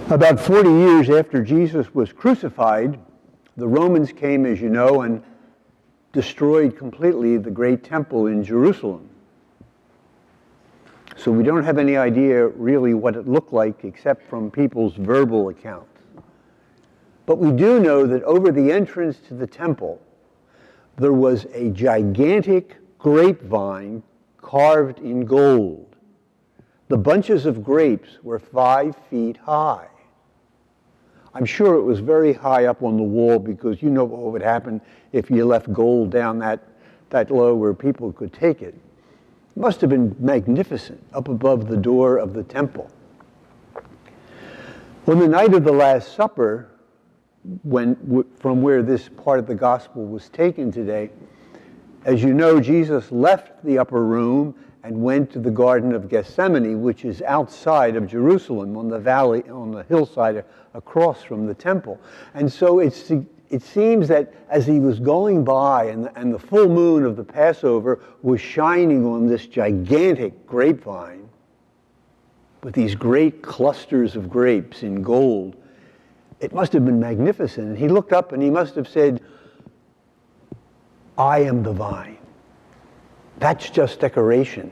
About 40 years after Jesus was crucified, the Romans came, as you know, and destroyed completely the great temple in Jerusalem. So we don't have any idea really what it looked like except from people's verbal accounts. But we do know that over the entrance to the temple, there was a gigantic grapevine carved in gold. The bunches of grapes were 5 feet high. I'm sure it was very high up on the wall, because you know what would happen if you left gold down that low where people could take it. It must have been magnificent up above the door of the temple. On the night of the Last Supper, from where this part of the gospel was taken today, as you know, Jesus left the upper room and went to the Garden of Gethsemane, which is outside of Jerusalem on the hillside across from the temple. And so it seems that as he was going by and the full moon of the Passover was shining on this gigantic grapevine with these great clusters of grapes in gold, it must have been magnificent. And he looked up and he must have said, "I am the vine." That's just decoration.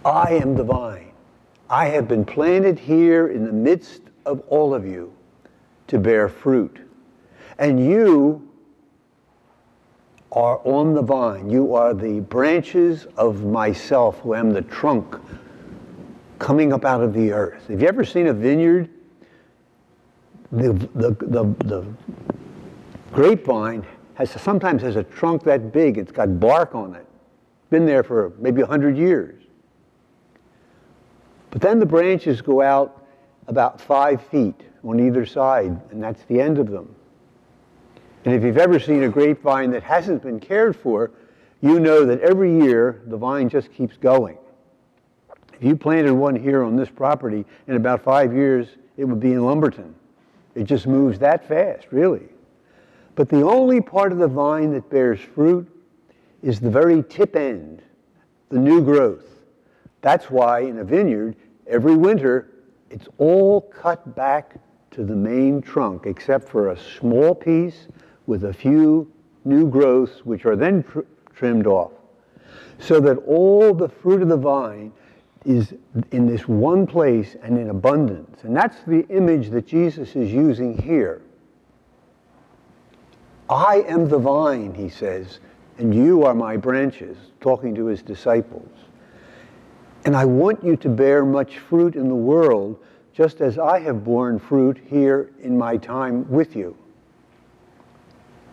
I am the vine. I have been planted here in the midst of all of you to bear fruit. And you are on the vine. You are the branches of myself, who am the trunk coming up out of the earth. Have you ever seen a vineyard? The grapevine sometimes has a trunk that big. It's got bark on it. Been there for maybe 100 years. But then the branches go out about 5 feet on either side, and that's the end of them. And if you've ever seen a grapevine that hasn't been cared for, you know that every year the vine just keeps going. If you planted one here on this property, in about 5 years, it would be in Lumberton. It just moves that fast, really. But the only part of the vine that bears fruit is the very tip end, the new growth. That's why in a vineyard, every winter, it's all cut back to the main trunk, except for a small piece with a few new growths, which are then trimmed off, so that all the fruit of the vine is in this one place and in abundance. And that's the image that Jesus is using here. I am the vine, he says, and you are my branches, talking to his disciples. And I want you to bear much fruit in the world, just as I have borne fruit here in my time with you.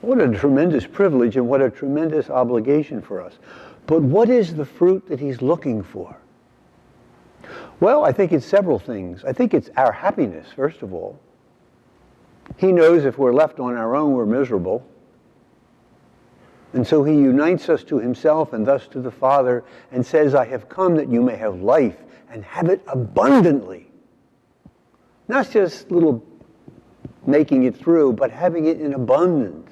What a tremendous privilege and what a tremendous obligation for us. But what is the fruit that he's looking for? Well, I think it's several things. I think it's our happiness, first of all. He knows if we're left on our own, we're miserable. And so he unites us to himself and thus to the Father and says, I have come that you may have life and have it abundantly. Not just little making it through, but having it in abundance.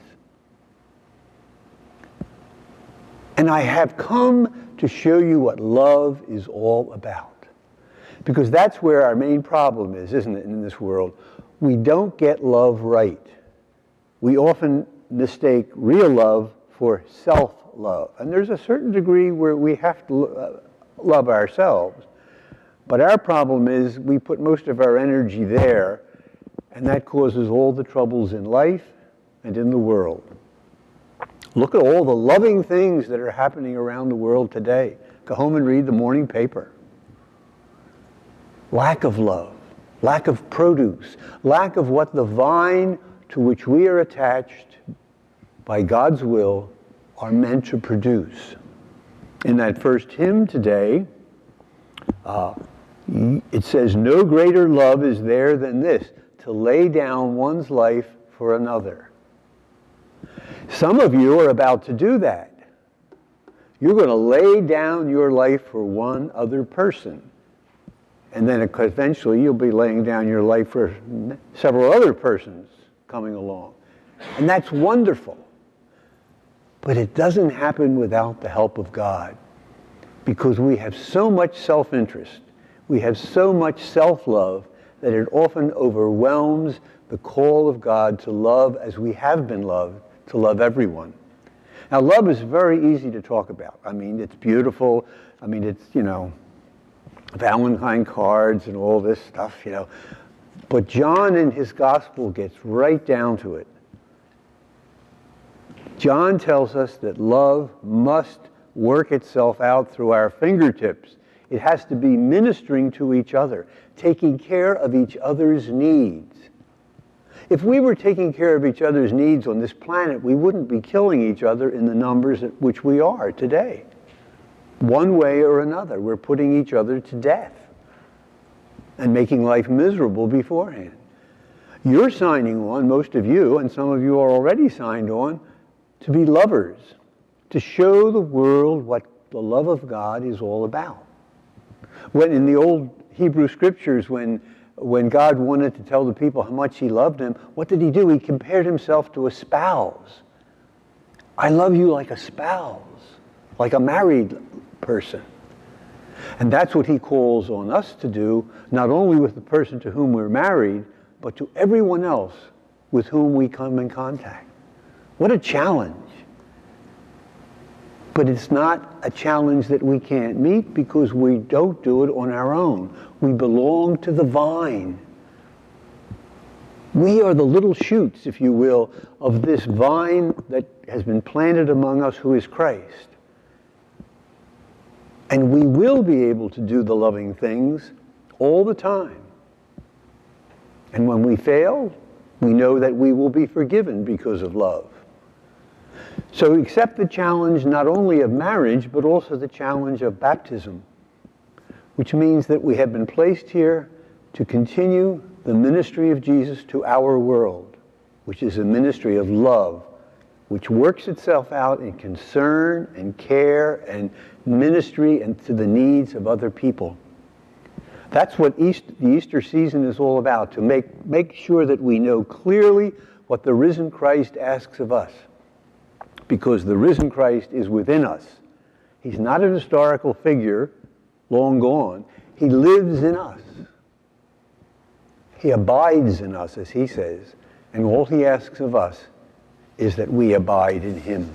And I have come to show you what love is all about. Because that's where our main problem is, isn't it, in this world? We don't get love right. We often mistake real love for self-love. And there's a certain degree where we have to love ourselves. But our problem is we put most of our energy there, and that causes all the troubles in life and in the world. Look at all the loving things that are happening around the world today. Go home and read the morning paper. Lack of love, lack of produce, lack of what the vine to which we are attached by God's will are meant to produce. In that first hymn today, it says, no greater love is there than this, to lay down one's life for another. Some of you are about to do that. You're going to lay down your life for one other person. And then eventually you'll be laying down your life for several other persons coming along. And that's wonderful. But it doesn't happen without the help of God, because we have so much self-interest, we have so much self-love, that it often overwhelms the call of God to love as we have been loved, to love everyone. Now, love is very easy to talk about. I mean, it's beautiful. I mean, it's, Valentine cards and all this stuff, But John in his gospel gets right down to it. John tells us that love must work itself out through our fingertips. It has to be ministering to each other, taking care of each other's needs. If we were taking care of each other's needs on this planet, we wouldn't be killing each other in the numbers at which we are today. One way or another, we're putting each other to death and making life miserable beforehand. You're signing on, most of you, and some of you are already signed on, to be lovers, to show the world what the love of God is all about. When in the old Hebrew scriptures, when God wanted to tell the people how much he loved them, what did he do? He compared himself to a spouse. I love you like a spouse, like a married person. And that's what he calls on us to do, not only with the person to whom we're married, but to everyone else with whom we come in contact. What a challenge. But it's not a challenge that we can't meet because we don't do it on our own. We belong to the vine. We are the little shoots, if you will, of this vine that has been planted among us, who is Christ. And we will be able to do the loving things all the time. And when we fail, we know that we will be forgiven because of love. So accept the challenge not only of marriage, but also the challenge of baptism, which means that we have been placed here to continue the ministry of Jesus to our world, which is a ministry of love, which works itself out in concern and care and ministry and to the needs of other people. That's what the Easter season is all about, to make sure that we know clearly what the risen Christ asks of us. Because the risen Christ is within us. He's not an historical figure, long gone. He lives in us. He abides in us, as he says. And all he asks of us is that we abide in him.